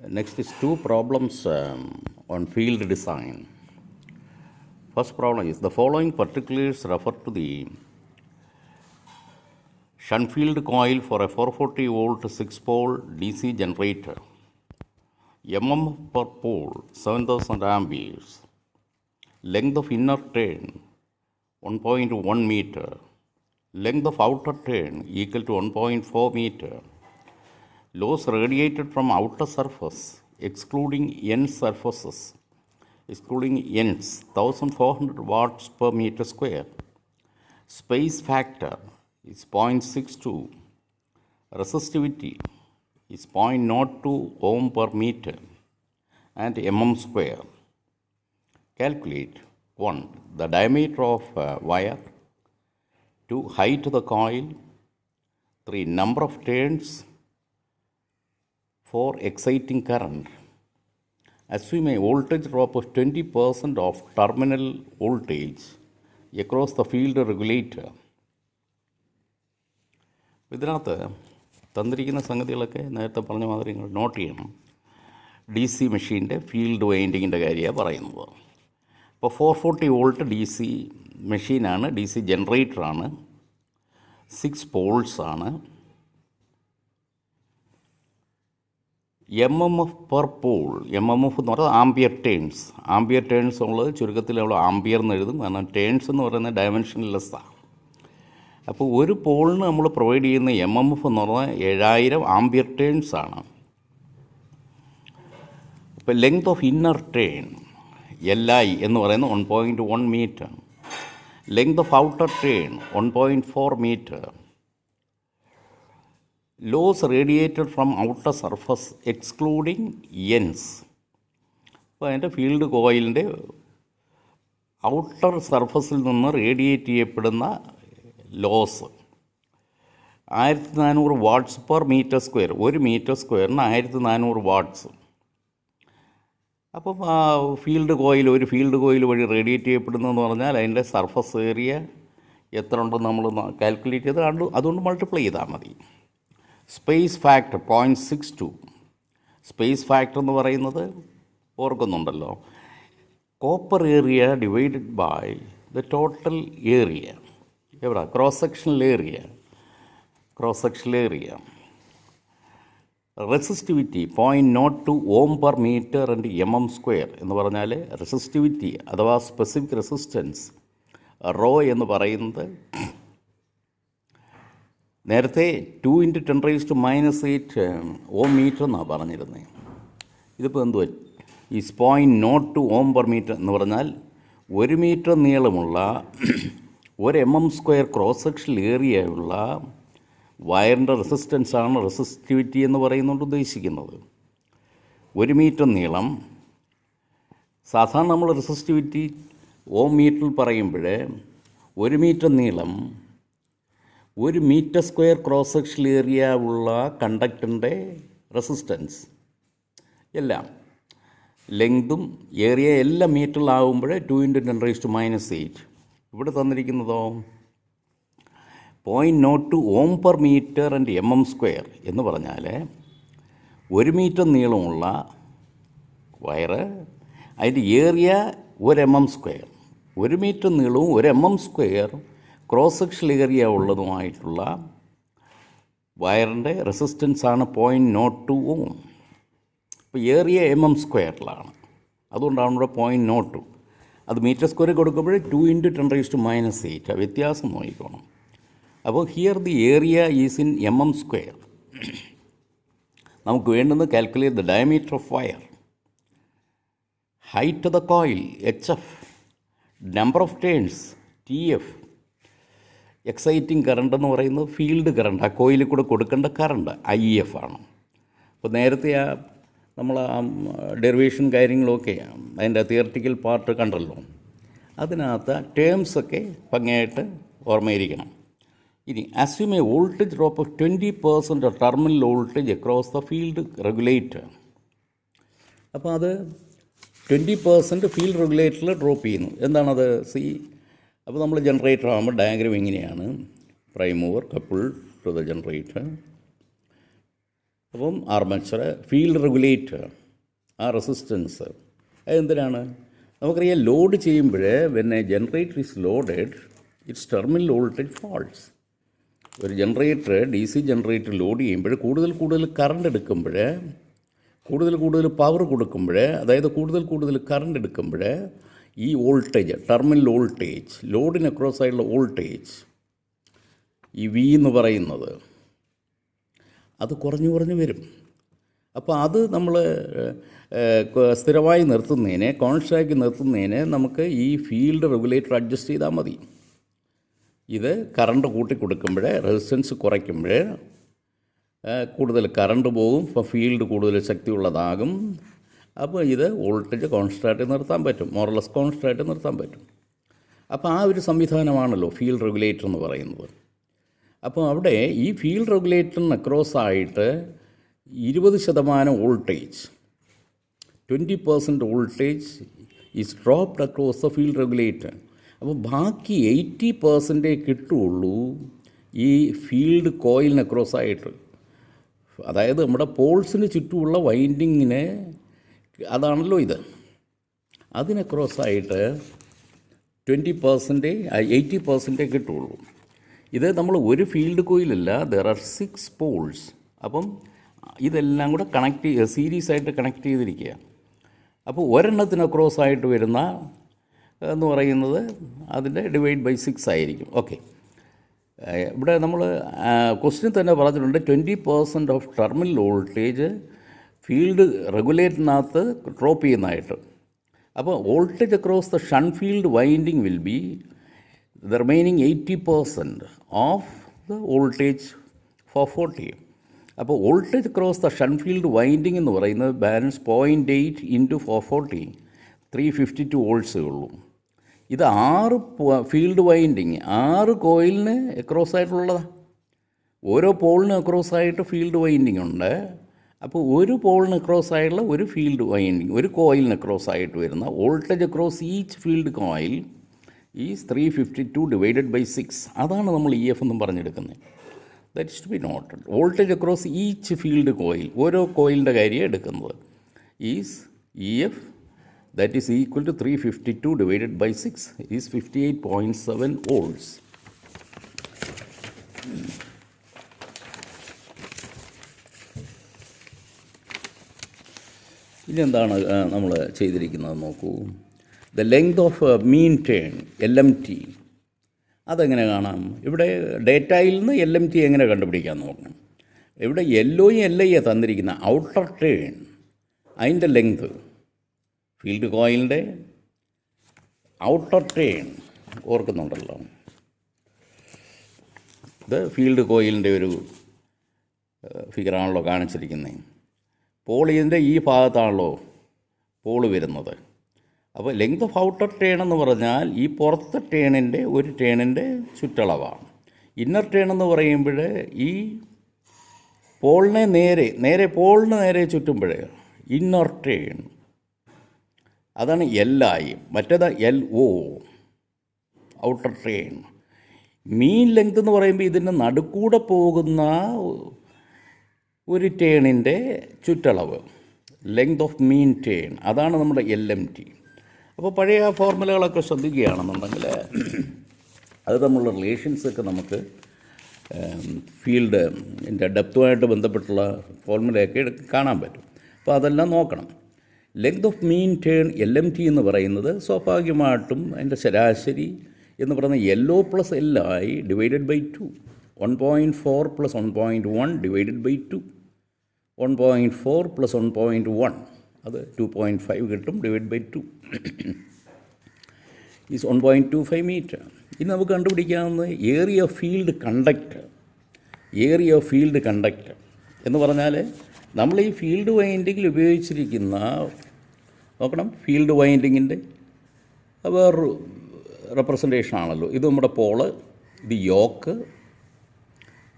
Next is two problems on field design. First problem is the following particulars refer to the shunt field coil for a 440 volt 6-pole DC generator. MM per pole 7000 amperes. Length of inner turn 1.1 meter. Length of outer turn equal to 1.4 meter. Loss radiated from outer surface excluding ends surfaces, excluding ends 1400 watts per meter square. Space factor is 0.62. Resistivity is 0.02 ohm per meter and mm square. Calculate 1. The diameter of wire. 2. Height of the coil. 3. Number of turns. 4. Exciting current. Assume a voltage drop of 20% of terminal voltage across the field regulator. ഇതിനകത്ത് തന്നിരിക്കുന്ന സംഗതികളൊക്കെ നേരത്തെ പറഞ്ഞ മാതിരി നിങ്ങൾ note ചെയ്യണം. D C മെഷീൻ്റെ field വൈൻഡിങ്ങിൻ്റെ കാര്യമാണ് പറയുന്നത്. ഇപ്പോൾ 440 വോൾട്ട് ഡി സി മെഷീനാണ്, ഡി സി ജനറേറ്ററാണ്, 6 പോൾസാണ്. M M F per pole, M M F എന്ന് പറയുന്നത് ആംപിയർ ടേൺസ്. ആംപിയർ ടേൺസ് ഉള്ളത് ചുരുക്കത്തിൽ നമ്മൾ ആംപിയർ എന്ന് എഴുതും, കാരണം ടേൺസ് എന്ന് പറയുന്നത് ഡയമെൻഷൻലെസ്സാണ്. അപ്പോൾ ഒരു പോളിന് നമ്മൾ പ്രൊവൈഡ് ചെയ്യുന്ന എം എം എഫ് എന്ന് പറഞ്ഞാൽ 7000 ആംപിയർ ടേൺസ് ആണ്. ഇപ്പോൾ length of inner turn LI എന്ന് പറയുന്നത് 1.1 metre. Length of outer turn 1.4 metre. Loss radiated from outer surface excluding ends. അപ്പോൾ അതിൻ്റെ ഫീൽഡ് കോയിലിൻ്റെ ഔട്ടർ സർഫസിൽ നിന്ന് റേഡിയേറ്റ് ചെയ്യപ്പെടുന്ന loss 1400 watts per metre square. ഒരു മീറ്റർ സ്ക്വയറിന് 1400 വാട്ട്സ്. അപ്പം ഒരു ഫീൽഡ് കോയിൽ വഴി റേഡിയേറ്റ് ചെയ്യപ്പെടുന്നതെന്ന് പറഞ്ഞാൽ അതിൻ്റെ സർഫസ് ഏരിയ എത്ര ഉണ്ടെന്ന് നമ്മൾ കാൽക്കുലേറ്റ് ചെയ്ത് അതുകൊണ്ട് മൾട്ടിപ്ലൈ ചെയ്താൽ മതി. Space factor 0.62. സ്പേസ് ഫാക്ടർ എന്ന് പറയുന്നത് ഓർക്കുന്നുണ്ടല്ലോ, copper area divided by the total area. എവിടെ? Cross sectional area. Resistivity 0.02 ohm per metre and mm square എന്ന് പറഞ്ഞാൽ റെസിസ്റ്റിവിറ്റി അഥവാ സ്പെസിഫിക് റെസിസ്റ്റൻസ് റോ എന്ന് പറയുന്നത് നേരത്തെ 2 × 10⁻⁸ ഓം മീറ്റർ എന്നാണ് പറഞ്ഞിരുന്നത്. ഇതിപ്പോൾ എന്തുവാ? ഈ 0.02 ഓം പെർ മീറ്റർ എന്ന് പറഞ്ഞാൽ 1 മീറ്റർ നീളമുള്ള 1 mm സ്ക്വയർ ക്രോസ് സെക്ഷൽ ഏരിയയുള്ള വയറിൻ്റെ റെസിസ്റ്റൻസാണ് റെസിസ്റ്റിവിറ്റി എന്ന് പറയുന്നുകൊണ്ട് ഉദ്ദേശിക്കുന്നത്. 1 മീറ്റർ നീളം. സാധാരണ നമ്മൾ റെസിസ്റ്റിവിറ്റി ഓം മീറ്ററിൽ പറയുമ്പോൾ 1 മീറ്റർ നീളം 1 metre square cross sectional area ഉള്ള കണ്ടക്ടറിൻ്റെ റെസിസ്റ്റൻസ് എല്ലാം ലെങ്തും ഏരിയ എല്ലാം മീറ്ററിലാവുമ്പോൾ 2 × 10⁻⁸. ഇവിടെ തന്നിരിക്കുന്നതോ 0.02 ohm per metre and mm square എന്ന് പറഞ്ഞാൽ 1 മീറ്റർ നീളമുള്ള വയറ്, അതിൻ്റെ ഏരിയ 1 mm സ്ക്വയർ. 1 മീറ്റർ നീളവും 1 mm square cross sectional area ഉള്ളതുമായിട്ടുള്ള വയറിൻ്റെ റെസിസ്റ്റൻസാണ് 0.02 ഓം. ഇപ്പോൾ ഏരിയ mm സ്ക്വയറിലാണ്, അതുകൊണ്ടാണ് ഇവിടെ 0.02. അത് മീറ്റർ സ്ക്വയർ കൊടുക്കുമ്പോൾ 2 × 10⁻⁸. വ്യത്യാസം നോക്കിക്കോണം. അപ്പോൾ here the area is in mm square. നമുക്ക് വേണ്ടുന്നത് calculate the diameter of wire. Height of the coil HF. Number of turns TF. Exciting current എന്ന് പറയുന്നത് ഫീൽഡ് കറണ്ട്, ആ കോയിലിൽ കൂടെ കൊടുക്കേണ്ട കറണ്ട് IF ആണ്. അപ്പോൾ നേരത്തെ നമ്മൾ ഡെറിവേഷൻ കാര്യങ്ങളൊക്കെ അതിൻ്റെ തിയററ്റിക്കൽ പാർട്ട് കണ്ടല്ലോ, അതിനകത്ത് ടേംസൊക്കെ ഭംഗിയായിട്ട് ഓർമ്മയിരിക്കണം. ഇനി assume A voltage drop of 20% of terminal voltage across the field regulator. അപ്പോൾ അത് 20% ഫീൽഡ് റെഗുലേറ്ററിൽ ഡ്രോപ്പ് ചെയ്യുന്നു. എന്താണത്? അപ്പോൾ നമ്മൾ ജനറേറ്റർ ആകുമ്പോൾ ഡയഗ്രാം ഇങ്ങനെയാണ്. Prime mover coupled to the generator. അപ്പം ആർമേച്ചർ, ഫീൽഡ് റെഗുലേറ്റർ, ആ റെസിസ്റ്റൻസ് അതെന്തിനാണ്? നമുക്കറിയാം ലോഡ് ചെയ്യുമ്പോൾ when a generator is loaded its terminal voltage falls. ഒരു generator, D C generator load ചെയ്യുമ്പോൾ കൂടുതൽ കറണ്ട് എടുക്കുമ്പോൾ, കൂടുതൽ പവർ കൊടുക്കുമ്പോൾ, അതായത് കൂടുതൽ കറണ്ട് എടുക്കുമ്പോൾ ഈ വോൾട്ടേജ്, ടെർമിനൽ വോൾട്ടേജ്, ലോഡിന് അക്രോസ് ആയിട്ടുള്ള വോൾട്ടേജ്, ഈ വി എന്ന് പറയുന്നത് അത് കുറഞ്ഞു വരും. അപ്പോൾ അത് നമ്മൾ സ്ഥിരമായി നിർത്തുന്നതിന്, കോൺസ്റ്റാക്കി നിർത്തുന്നതിന് നമുക്ക് ഈ ഫീൽഡ് റെഗുലേറ്റർ അഡ്ജസ്റ്റ് ചെയ്താൽ മതി. ഇത് കറണ്ട് കൂട്ടിക്കൊടുക്കുമ്പോൾ, റെസിസ്റ്റൻസ് കുറയ്ക്കുമ്പോൾ കൂടുതൽ കറണ്ട് പോകും, ഇപ്പോൾ ഫീൽഡ് കൂടുതൽ ശക്തിയുള്ളതാകും. അപ്പോൾ ഇത് വോൾട്ടേജ് കോൺസ്റ്റായിട്ട് നിർത്താൻ പറ്റും, മോറലെസ് കോൺസ്റ്റായിട്ട് നിർത്താൻ പറ്റും. അപ്പോൾ ആ ഒരു സംവിധാനമാണല്ലോ ഫീൽഡ് റെഗുലേറ്റർ എന്ന് പറയുന്നത്. അപ്പോൾ അവിടെ ഈ ഫീൽഡ് റെഗുലേറ്ററിന് അക്രോസ് ആയിട്ട് 20% voltage, 20% voltage is dropped across the field regulator. അപ്പോൾ ബാക്കി 80% കിട്ടുള്ളൂ ഈ ഫീൽഡ് കോയിലിന് അക്രോസ് ആയിട്ട്. അതായത് നമ്മുടെ പോൾസിന് ചുറ്റുമുള്ള വൈൻഡിങ്ങിന്, അതാണല്ലോ ഇത്, അതിന് ക്രോസ് ആയിട്ട് 80% കിട്ടുള്ളൂ. ഇത് നമ്മൾ ഒരു ഫീൽഡ് കോയിലല്ല, ദർ ആർ 6 പോൾസ്. അപ്പം ഇതെല്ലാം കൂടെ സീരീസ് ആയിട്ട് കണക്ട് ചെയ്തിരിക്കുക. അപ്പോൾ ഒരെണ്ണത്തിന് ക്രോസ് ആയിട്ട് വരുന്ന എന്ന് പറയുന്നത് അതിൻ്റെ ഡിവൈഡ് ബൈ 6 ആയിരിക്കും. ഓക്കെ, ഇവിടെ നമ്മൾ ക്വസ്റ്റ്യൻ തന്നെ പറഞ്ഞിട്ടുണ്ട് 20% ഓഫ് ടെർമിനൽ വോൾട്ടേജ് ഫീൽഡ് റെഗുലേറ്ററിനകത്ത് ഡ്രോപ്പ് ചെയ്യുന്നതായിട്ട്. അപ്പോൾ voltage across the shunt field winding will be the remaining 80% of the voltage 440. അപ്പോൾ voltage across the shunt field winding എന്ന് പറയുന്നത് ബാലൻസ് 0.8 × 440, 352 വോൾട്ട്സേ ഉള്ളൂ. ഇത് 6 ഫീൽഡ് വൈൻഡിങ്, 6 കോയിലിന് അക്രോസ് ആയിട്ടുള്ളതാണ്. ഓരോ പോളിന് അക്രോസ് ആയിട്ട് ഫീൽഡ് വൈൻഡിങ് ഉണ്ട്. അപ്പോൾ ഒരു പോളിന് അക്രോസ് ആയിട്ടുള്ള ഒരു ഫീൽഡ് വൈൻഡിങ്, ഒരു കോയിലിന് അക്രോസ് ആയിട്ട് വരുന്ന voltage across each field coil is 352 divided by 6. അതാണ് നമ്മൾ EF എന്നും പറഞ്ഞെടുക്കുന്നത്. That is to be noted. Voltage across each field coil, ഓരോ കോയിലിൻ്റെ കാര്യം എടുക്കുന്നത്, is EF, that is equal to 352 divided by 6 is 58.7 volts. ഇനി എന്താണ് നമ്മൾ ചെയ്തിരിക്കുന്നത് നോക്കൂ. The length of mean turn, LMT, അതെങ്ങനെ കാണാം? ഇവിടെ ഡേറ്റയിൽ നിന്ന് LMT എങ്ങനെ കണ്ടുപിടിക്കാൻ നോക്കണം. ഇവിടെ LOയും LIയെ തന്നിരിക്കുന്ന ഔട്ടർ ടേൺ, അതിൻ്റെ ലെങ്ത്, ഫീൽഡ് കോയിലിൻ്റെ ഔട്ടർ ടേൺ ഓർക്കുന്നുണ്ടല്ലോ. ഇത് ഫീൽഡ് കോയിലിൻ്റെ ഒരു ഫിഗറാണല്ലോ കാണിച്ചിരിക്കുന്നത്. പോൾ ഇതിൻ്റെ ഈ ഭാഗത്താണല്ലോ പോൾ വരുന്നത്. അപ്പോൾ ലെങ്ത് ഓഫ് ഔട്ടർ ടേൺ എന്ന് പറഞ്ഞാൽ ഈ പുറത്തെ ടേണിൻ്റെ ഒരു ടേണിൻ്റെ ചുറ്റളവാണ്. ഇന്നർ ടേൺ എന്ന് പറയുമ്പോൾ ഈ പോളിനെ പോളിന് നേരെ ചുറ്റുമ്പോൾ ഇന്നർ ടേൺ, അതാണ് LI. മറ്റേത് LO, ഔട്ടർ ടേൺ. മീൻ ലെങ്ത് എന്ന് പറയുമ്പോൾ ഇതിൻ്റെ നടുക്കൂടെ പോകുന്ന ഒരു ടേണിൻ്റെ ചുറ്റളവ്, ലെങ്ത് ഓഫ് മീൻ ടേൺ, അതാണ് നമ്മുടെ LMT. അപ്പോൾ പഴയ ഫോർമുലകളൊക്കെ ശ്രദ്ധിക്കുകയാണെന്നുണ്ടെങ്കിൽ അത് തമ്മിലുള്ള റിലേഷൻസൊക്കെ നമുക്ക് ഫീൽഡിൻ്റെ ഡെപ്തുമായിട്ട് ബന്ധപ്പെട്ടുള്ള ഫോർമുലയൊക്കെ കാണാൻ പറ്റും. അപ്പോൾ അതെല്ലാം നോക്കണം. Length of mean turn LMT എന്ന് പറയുന്നത് സ്വാഭാവികമായിട്ടും അതിൻ്റെ ശരാശരി എന്ന് പറയുന്നത് LO + LI divided by 2, 1.4 + 1.1 divided by 2, 1.4 + 1.1 അത് 2.5 കിട്ടും, ഡിവൈഡ് ബൈ 2 ഈസ് 1.25 മീറ്റർ. ഇനി നമുക്ക് കണ്ടുപിടിക്കാവുന്ന area of field conductor. Area of field conductor എന്ന് പറഞ്ഞാൽ നമ്മൾ ഈ ഫീൽഡ് വൈൻഡിങ്ങിൽ ഉപയോഗിച്ചിരിക്കുന്ന, നോക്കണം, ഫീൽഡ് വൈൻഡിങ്ങിൻ്റെ വേറൊരു റെപ്രസെൻറ്റേഷൻ ആണല്ലോ. ഇത് നമ്മുടെ പോള്, ഇത് യോക്ക്,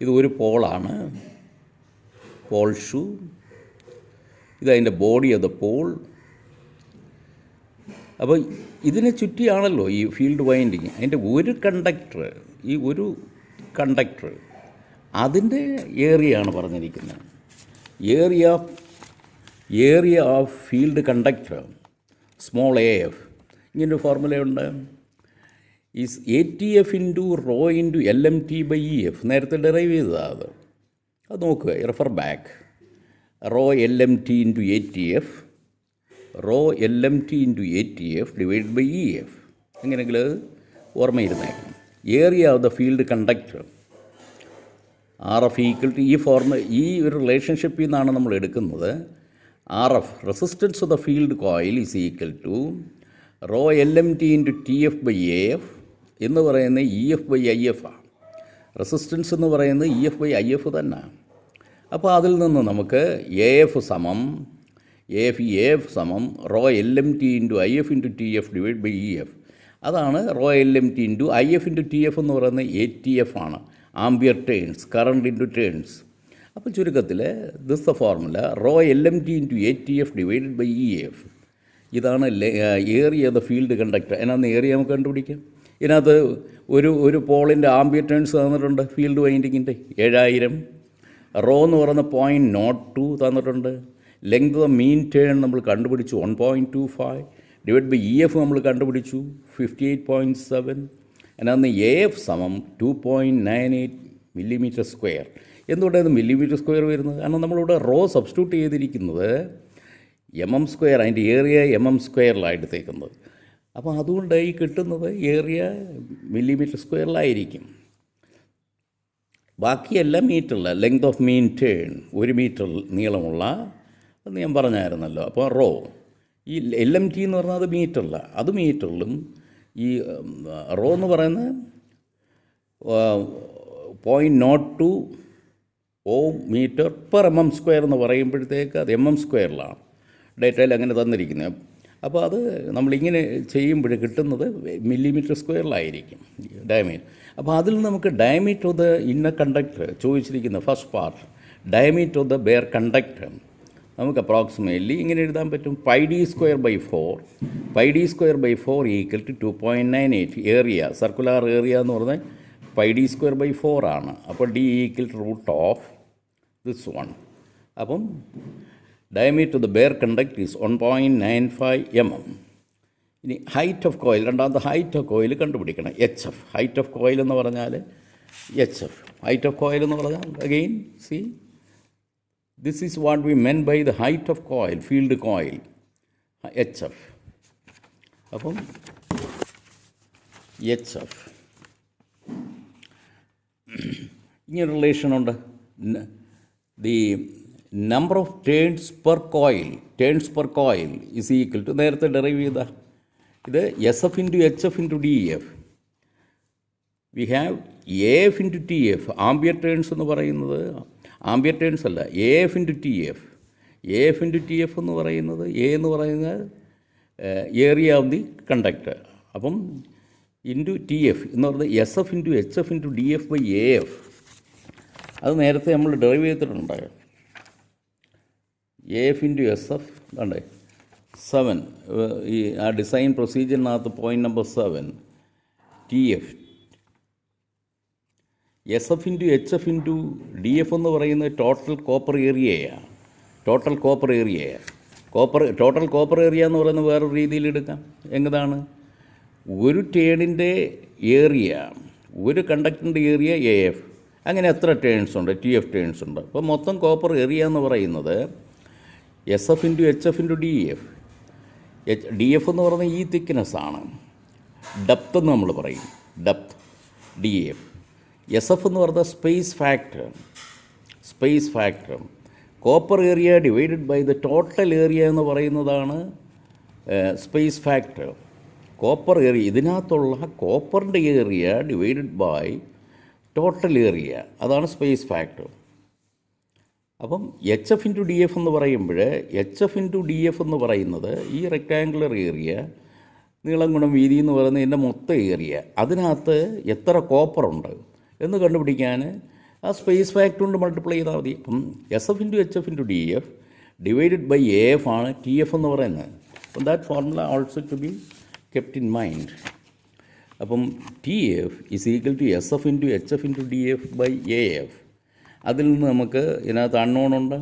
ഇത് ഒരു പോളാണ്, പോൾ ഷൂ, ഇതതിൻ്റെ ബോഡി ഓഫ് ദ പോൾ. അപ്പോൾ ഇതിനെ ചുറ്റിയാണല്ലോ ഈ ഫീൽഡ് വൈൻഡിങ്. അതിൻ്റെ ഒരു കണ്ടക്ടർ അതിൻ്റെ ഏരിയയാണ് പറഞ്ഞിരിക്കുന്നത്. Area of field conductor small a f ഇങ്ങനൊരു ഫോർമുലയുണ്ട്. Is ATF into rho into LMT/EF. നേരത്തെ ഡെറൈവ് ചെയ്തതാണ് അത് നോക്കുക, refer back. Rho LMT into ATF, rho LMT into ATF divide by EF. എങ്ങനെയെങ്കിലും അത് ഓർമ്മയിരുന്നേക്കണം. Area of the field conductor RF equal to ഈ ഒരു റിലേഷൻഷിപ്പിൽ നിന്നാണ് നമ്മൾ എടുക്കുന്നത്. RF resistance of the field coil is equal to rho LMT into TF/AF എന്ന് പറയുന്നത് EF/IF ആണ്. റെസിസ്റ്റൻസ് എന്ന് പറയുന്നത് EF/IF തന്നെ. അപ്പോൾ അതിൽ നിന്ന് നമുക്ക് AF സമം rho LMT into IF into TF divide by EF. അതാണ് rho LMT into IF into TF എന്ന് പറയുന്നത് ATF ആണ്, ampere turns, current into turns. അപ്പോൾ ചുരുക്കത്തിൽ this the formula rho LMT into ATF divided by EF. ഇതാണ് area the field conductor. അതിനകത്ത് area നമുക്ക് കണ്ടുപിടിക്കാം. ഇതിനകത്ത് ഒരു പോളിൻ്റെ ആംബിയർ ടേൺസ് തന്നിട്ടുണ്ട്, ഫീൽഡ് വൈൻഡിങ്ങിൻ്റെ 7000. റോ എന്ന് പറയുന്ന 0.02 തന്നിട്ടുണ്ട്. ലെങ്ത് ഓഫ് മീൻ ടേൺ നമ്മൾ കണ്ടുപിടിച്ചു 1.25 ഡിവൈഡ് ബൈ EF നമ്മൾ കണ്ടുപിടിച്ചു 58.7. അതിനകത്ത് AF സമം 2.98 മില്ലിമീറ്റർ സ്ക്വയർ. എന്തുകൊണ്ടാണ് മില്ലിമീറ്റർ സ്ക്വയർ വരുന്നത്? കാരണം നമ്മളിവിടെ റോ സബ്സ്റ്റിറ്റ്യൂട്ട് ചെയ്തിരിക്കുന്നത് mm², അതിൻ്റെ ഏരിയ mm² എടുത്തേക്കുന്നത്. അപ്പോൾ അതുകൊണ്ട് ഈ കിട്ടുന്നത് ഏരിയ മില്ലിമീറ്റർ സ്ക്വയറിലായിരിക്കും. ബാക്കിയെല്ലാം മീറ്ററില്ല. Length of mean turn 1 metre നീളമുള്ള എന്ന് ഞാൻ പറഞ്ഞായിരുന്നല്ലോ. അപ്പോൾ റോ ഈ LMT എന്ന് പറഞ്ഞാൽ അത് മീറ്ററില്ല, അത് മീറ്ററിലും. ഈ റോ എന്ന് പറയുന്നത് 0.02 മീറ്റർ പെർ mm² എന്ന് പറയുമ്പോഴത്തേക്ക് അത് mm² ഡേറ്റയിൽ അങ്ങനെ തന്നിരിക്കുന്നത്. അപ്പോൾ അത് നമ്മളിങ്ങനെ ചെയ്യുമ്പോൾ കിട്ടുന്നത് മില്ലിമീറ്റർ സ്ക്വയറിലായിരിക്കും ഡയമീറ്റർ. അപ്പോൾ അതിൽ നമുക്ക് diameter of the inner conductor ചോദിച്ചിരിക്കുന്ന first part, diameter of the bare conductor നമുക്ക് അപ്രോക്സിമേറ്റ്ലി ഇങ്ങനെ എഴുതാൻ പറ്റും. πd²/4 equal to 2.98. Area, circular area എന്ന് പറഞ്ഞാൽ πd²/4 ആണ്. അപ്പോൾ D equal to root of this one. അപ്പം diameter of the bare conductor is 1.95 mm. ഇനി ഹൈറ്റ് ഓഫ് കോയിൽ, രണ്ടാമത്തെ ഹൈറ്റ് ഓഫ് കോയിൽ കണ്ടുപിടിക്കണം. HF, ഹൈറ്റ് ഓഫ് കോയിൽ എന്ന് പറഞ്ഞാൽ HF. ഹൈറ്റ് ഓഫ് കോയിൽ എന്ന് പറഞ്ഞാൽ again see this is what we mean by the height of coil, field coil, HF. അപ്പം HF ഇങ്ങനെ റിലേഷനുണ്ട്. The number of turns per coil is equal to നേരത്തെ derive ചെയ്ത ഇത് SF into HF into DF. We have AF into TF. Ampere turns എന്ന് പറയുന്നത് ampere turns അല്ല, AF into TF. AF into TF എന്ന് പറയുന്നത് A എന്ന് പറയുന്നത് ഏരിയ ഓഫ് ദി കണ്ടക്ടർ. അപ്പം ഇൻറ്റു TF എന്ന് പറയുന്നത് SF into HF into DF by AF. അത് നേരത്തെ നമ്മൾ ഡെറൈവ് ചെയ്തിട്ടുണ്ട്. AF ഇൻറ്റു SF കണ്ടേ 7. ഈ ആ ഡിസൈൻ പ്രൊസീജിയറിനകത്ത് point number 7 TF. SF into HF into DF എന്ന് പറയുന്നത് ടോട്ടൽ കോപ്പർ ഏരിയയാണ്. ടോട്ടൽ കോപ്പർ ഏരിയ എന്ന് പറയുന്നത് വേറൊരു രീതിയിൽ എടുക്കാം. എങ്ങനെയാണ്? ഒരു ടേണിൻ്റെ ഏരിയ, ഒരു കണ്ടക്ടറിൻ്റെ ഏരിയ AF. അങ്ങനെ എത്ര ടേൺസ് ഉണ്ട്? TF ടേൺസ് ഉണ്ട്. അപ്പോൾ മൊത്തം കോപ്പർ ഏരിയ എന്ന് പറയുന്നത് SF into HF into DF. DF എന്ന് പറയുന്നത് ഈ തിക്നെസ്സാണ്, ഡെപ്ത് എന്ന് നമ്മൾ പറയും, ഡെപ്ത് DF. SF എന്ന് പറയുന്നത് space factor. Copper area divided by the total area എന്ന് പറയുന്നതാണ് സ്പേസ് ഫാക്ടർ. കോപ്പർ ഏരിയ, ഇതിനകത്തുള്ള കോപ്പറിൻ്റെ area divided by total area, അതാണ് സ്പേസ് ഫാക്ടർ. അപ്പം HF ഇൻറ്റു DF എന്ന് പറയുമ്പോൾ HF ഇൻറ്റു DF എന്ന് പറയുന്നത് ഈ റെക്റ്റാങ്കുലർ ഏരിയ, നീളം ഗുണം വീതി എന്ന് പറയുന്നത് ഇതിൻ്റെ മൊത്തം ഏരിയ, അതിനകത്ത് എത്ര കോപ്പറുണ്ട് എന്ന് കണ്ടുപിടിക്കാൻ ആ സ്പേസ് ഫാക്ടർ കൊണ്ട് മൾട്ടിപ്ലൈ ചെയ്താൽ മതി. അപ്പം SF into HF into DF divided by AF ആണ് TF എന്ന് പറയുന്നത്. അപ്പം that formula also to be kept in mind. അപ്പം TF is equal to SF into HF into DF by AF. അതിൽ നിന്ന് നമുക്ക് ഇതിനകത്ത് അൺനോൺ ഉണ്ട്.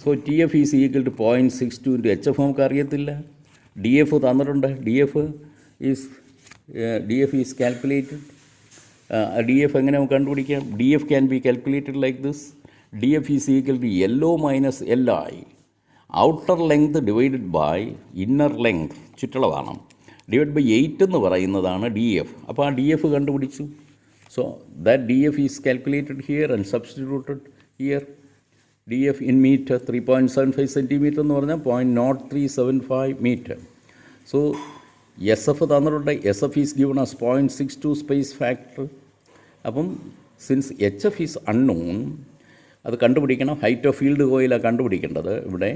So T F is equal to 0.62 into H F നമുക്ക് അറിയത്തില്ല. ഡി എഫ് തന്നിട്ടുണ്ട്. D F is calculated. D F എങ്ങനെ നമുക്ക് കണ്ടുപിടിക്കാം? D F can be calculated like this. D F is equal to LO minus LI, outer length divided by inner length, ചുറ്റളവാണ്, divide by 8 എന്ന് പറയുന്നതാണ് D F. അപ്പോൾ ആ D F കണ്ടുപിടിച്ചു. So that D F is calculated here and substituted here. D F in metre 3.75 centimetre എന്ന് പറഞ്ഞാൽ 0.0375 metre. So S F തന്നിട്ടുണ്ട്. S F is given as 0.62 space factor. അപ്പം since H F is unknown, അത് കണ്ടുപിടിക്കണം. Height of field കോയിലാണ് കണ്ടുപിടിക്കേണ്ടത് ഇവിടെ.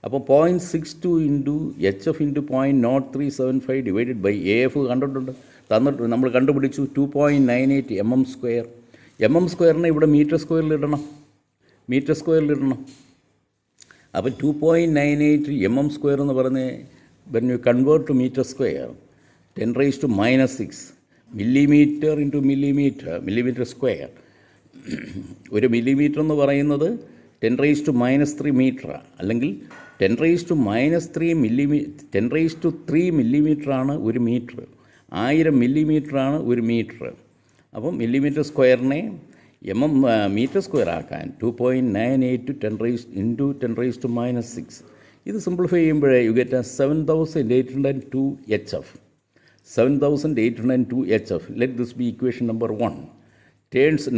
അപ്പോൾ 0.62 into H F into 0.0375 divided by A F കണ്ടിട്ടുണ്ട്, തന്നിട്ട് നമ്മൾ കണ്ടുപിടിച്ചു 2.98 mm². mm² ഇവിടെ മീറ്റർ സ്ക്വയറിലിടണം. അപ്പോൾ 2.98 mm² എന്ന് പറഞ്ഞ് when you convert to meter square, 10⁻⁻⁶ millimeter into millimeter square. ഒരു മില്ലിമീറ്റർ എന്ന് പറയുന്നത് 10⁻³ മീറ്റർ, അല്ലെങ്കിൽ 10⁻³ മില്ലിമീറ്റർ, 10⁻³ മില്ലിമീറ്ററാണ് ഒരു മീറ്റർ. 1000 മില്ലിമീറ്ററാണ് ഒരു മീറ്റർ. അപ്പം മില്ലിമീറ്റർ സ്ക്വയറിനെ മീറ്റർ സ്ക്വയർ ആക്കാൻ 2.98 ഇൻറ്റു 10⁻⁻⁶. ഇത് സിംപ്ലിഫൈ ചെയ്യുമ്പോഴേ you get 7,802 HF. 7,802 HF. Let this be equation number 1.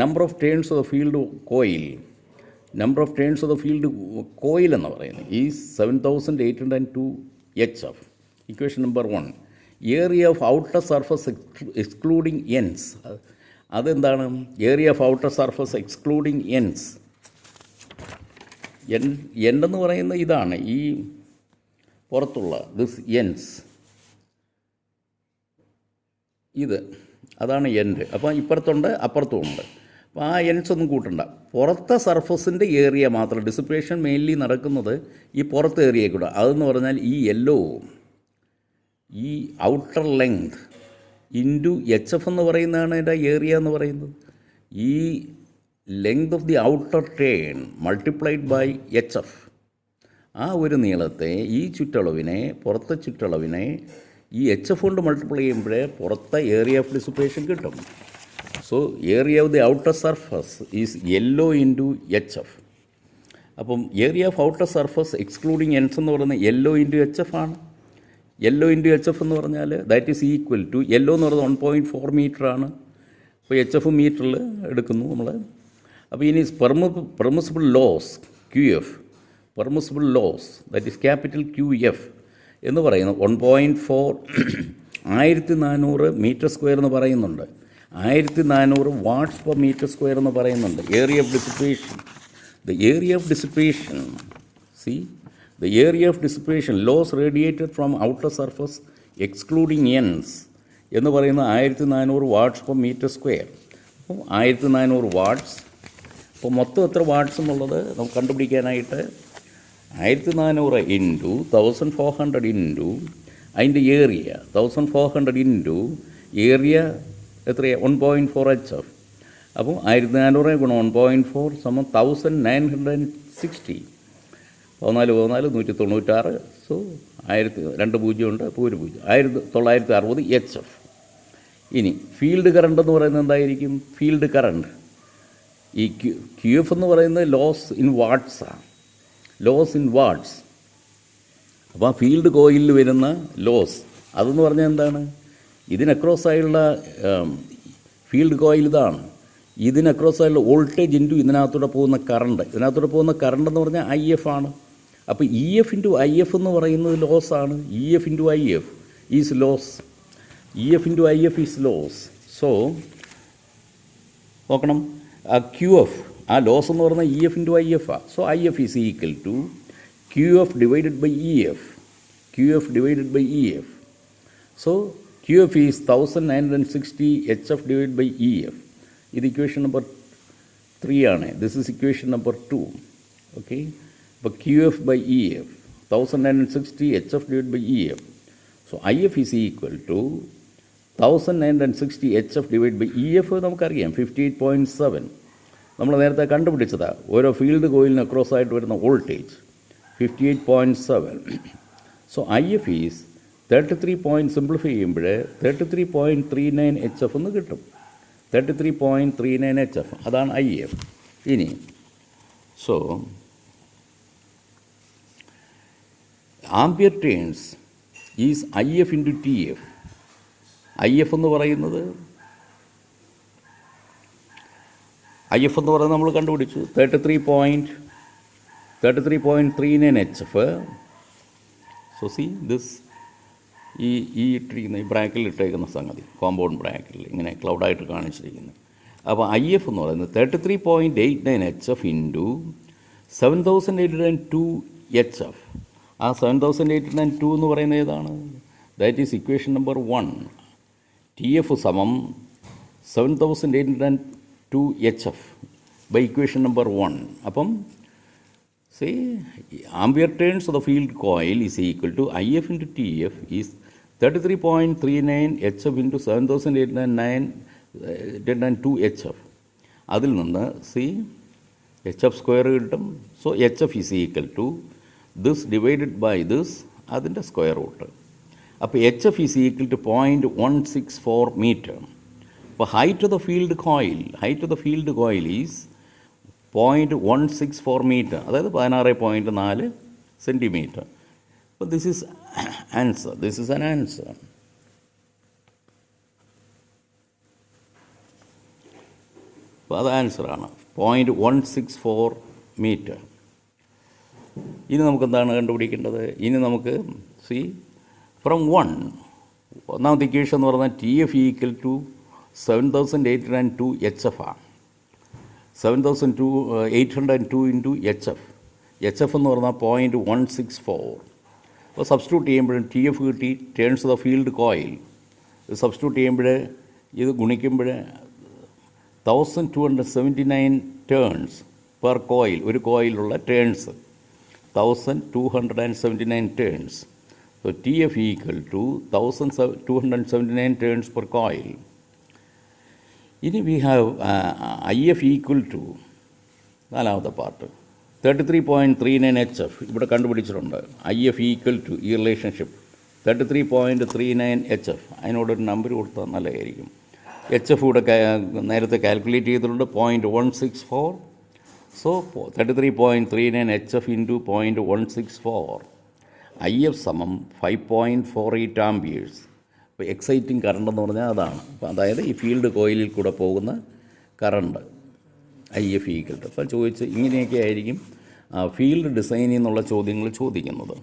Number of turns of the field coil എന്ന് പറയുന്നത് is 7,802 HF. Equation number 1. Area of outer surface excluding ends. അതെന്താണ്? Area of outer surface excluding ends. എൻഡെന്ന് പറയുന്നത് ഇതാണ്, ഈ പുറത്തുള്ള this ends, ഇത് അതാണ് എൻഡ്. അപ്പോൾ ഇപ്പുറത്തുണ്ട് അപ്പുറത്തുമുണ്ട്. അപ്പോൾ ആ എൻഡ്സ് ഒന്നും കൂട്ടണ്ട. പുറത്തെ സർഫസിൻ്റെ ഏരിയ മാത്രം, ഡിസിപ്പേഷൻ മെയിൻലി നടക്കുന്നത് ഈ പുറത്തെ ഏരിയ കൂടെ. അതെന്ന് പറഞ്ഞാൽ ഈ യെല്ലോ, ഈ outer length into H F എന്ന് പറയുന്നതാണ് അതിൻ്റെ ഏരിയ എന്ന് പറയുന്നത്. ഈ length of the outer turn multiplied by H F. ആ ഒരു നീളത്തെ, ഈ ചുറ്റളവിനെ, പുറത്തെ ചുറ്റളവിനെ ഈ എച്ച് എഫ് കൊണ്ട് മൾട്ടിപ്ലൈ ചെയ്യുമ്പോഴേ പുറത്തെ ഏരിയ ഓഫ് ഡിസിപ്പേഷൻ കിട്ടും. So area of the outer surface is yellow into H F. അപ്പം area of outer surface excluding ends എന്ന് പറയുന്നത് യെല്ലോ ഇൻറ്റു എച്ച് എഫ് ആണ്. യെല്ലോ ഇൻറ്റു എച്ച് എഫ് എന്ന് പറഞ്ഞാൽ that is equal to, yellow എന്ന് പറയുന്നത് 1.4 മീറ്ററാണ്. അപ്പോൾ എച്ച് എഫ് മീറ്ററിൽ എടുക്കുന്നു നമ്മൾ. അപ്പോൾ ഇനി permissible loss QF, permissible loss that is capital QF എന്ന് പറയുന്നത് 1.4, 1400 മീറ്റർ സ്ക്വയർ എന്ന് പറയുന്നുണ്ട്. 1400 വാട്ട്സ് പെർ മീറ്റർ സ്ക്വയർ എന്ന് പറയുന്നുണ്ട്. Area of dissipation, the area of dissipation, C the area of dissipation loss radiated from outer surface excluding ends എന്ന് പറയുന്നത് 1400 watts per metre square. അപ്പോൾ 1400 watts. അപ്പോൾ മൊത്തം എത്ര വാട്ട്സ് എന്നുള്ളത് നമുക്ക് കണ്ടുപിടിക്കാനായിട്ട് 1400 ഇൻറ്റു 1400 ഇൻറ്റു അതിൻ്റെ ഏരിയ 1400 ഇൻറ്റു ഏരിയ എത്രയാണ്? 1.4 HF. അപ്പോൾ 1400 ഗുണം 1.4 സമം 1960. 14 196. സോ 2 ഉണ്ട്, അപ്പോൾ 1 0, 1960 HF. ഇനി ഫീൽഡ് കറണ്ട് എന്ന് പറയുന്നത് എന്തായിരിക്കും? ഫീൽഡ് കറണ്ട് ഈ QF എന്ന് പറയുന്നത് ലോസ് ഇൻ വാട്ട്സാണ്. Loss in watts. അപ്പോൾ ആ ഫീൽഡ് കോയിലിൽ വരുന്ന ലോസ് അതെന്ന് പറഞ്ഞാൽ എന്താണ്? ഇതിനക്രോസായുള്ള ഫീൽഡ് കോയിൽ ഇതാണ്. ഇതിനക്രോസായുള്ള വോൾട്ടേജ് ഇൻറ്റു ഇതിനകത്തൂടെ പോകുന്ന കറണ്ട്. ഇതിനകത്തൂടെ പോകുന്ന കറണ്ട് എന്ന് പറഞ്ഞാൽ IF ആണ്. അപ്പോൾ EF ഇൻറ്റു IF എന്ന് പറയുന്നത് ലോസാണ്. EF into IF is loss. EF into IF is loss. So നോക്കണം, ആ QF, ആ ലോസ് എന്ന് പറഞ്ഞാൽ EF ഇൻറ്റു IF ആണ്. So IF is equal to QF divided by EF. QF divided by EF. So QF is 1960 HF divide by EF. ഇത് equation number 3 ആണ്. This is equation number 2. Okay. അപ്പോൾ QF by EF 1960 HF divide by EF. So IF is equal to 1960 HF divide by EF നമുക്കറിയാം 58.7. നമ്മൾ നേരത്തെ കണ്ടുപിടിച്ചതാണ് ഓരോ field കോയിലിന് across ആയിട്ട് വരുന്ന voltage 58.7. So I F is 33 simplify ചെയ്യുമ്പോൾ 33.39 HF എന്ന് കിട്ടും. 33.39 HF അതാണ് ഐ എഫ്. ഇനി so ampere turns is I F into T F. I F എന്ന് പറയുന്നത് നമ്മൾ കണ്ടുപിടിച്ചു 33.39 HF. സോ സി ദിസ് ഇട്ടിരിക്കുന്ന ഈ ബ്രാക്കിൽ ഇട്ടേക്കുന്ന സംഗതി കോമ്പൗണ്ട് ബ്രാക്കിൽ ഇങ്ങനെ ക്ലൗഡായിട്ട് കാണിച്ചിരിക്കുന്നത്. അപ്പോൾ ഐ എഫ് എന്ന് പറയുന്നത് 33.89 HF ഇൻറ്റു 7802 HF. ആ 7802 എന്ന് പറയുന്നത് ഏതാണ്? That is equation number 1. T F സമം 7802 HF ബൈ ഇക്വേഷൻ നമ്പർ 1. അപ്പം see ampere turns of the field coil is equal to IF into TF is 33.39 HF into 7802 HF. അതിൽ നിന്ന് HF സ്ക്വയർ കിട്ടും. So HF is equal to this divided by this അതിൻ്റെ square root. അപ്പോൾ HF is equal to 0.164 meter. അപ്പോൾ height of the field coil is 0.164 meter, അതായത് 16.4 centimetre. അപ്പോൾ this is an answer. അപ്പോൾ അത് ആൻസറാണ് 0.164 മീറ്റർ. ഇനി നമുക്കെന്താണ് കണ്ടുപിടിക്കേണ്ടത്? ഇനി നമുക്ക് ഫ്രം ഒന്നാമത്തെ ഇക്വേഷൻ എന്ന് പറഞ്ഞാൽ T F equal to 7802 HF ആണ്. 7802 ഇൻറ്റു HF എന്ന് പറഞ്ഞാൽ 0.164. അപ്പോൾ സബ്സ്റ്റിറ്റ്യൂട്ട് ചെയ്യുമ്പോഴും ടി എഫ് കിട്ടി, turns off the field coil. ഇത് സബ്സ്റ്റിറ്റ്യൂട്ട് ചെയ്യുമ്പോൾ ഇത് ഗുണിക്കുമ്പോൾ 1279 ടേൺസ് പെർ കോയിൽ. ഒരു കോയിലുള്ള turns 1279 turns. So T F equal to 1279 turns per coil. ഇനി we have I F equal to നാലാമത്തെ പാർട്ട് 33.39 HF ഇവിടെ കണ്ടുപിടിച്ചിട്ടുണ്ട്. ഐ എഫ് ഈക്വൽ ടു ഈ റിലേഷൻഷിപ്പ് 33.39 HF. അതിനോടൊരു നമ്പർ കൊടുത്താൽ നല്ലതായിരിക്കും. HF ഇവിടെ നേരത്തെ കാൽക്കുലേറ്റ് ചെയ്തിട്ടുണ്ട് 0.164. So 33.39 HF into 0.164. I F സമം 5.48 ആംപിയേഴ്സ്. ഇപ്പോൾ എക്സൈറ്റിംഗ് കറണ്ട് എന്ന് പറഞ്ഞാൽ അതാണ്. അപ്പോൾ അതായത് ഈ ഫീൽഡ് കോയിലിൽ കൂടെ പോകുന്ന current I F equal to. അപ്പോൾ ഇങ്ങനെയൊക്കെ ആയിരിക്കും ഫീൽഡ് ഡിസൈനിൽ നിന്നുള്ള ചോദ്യങ്ങൾ ചോദിക്കുന്നത്.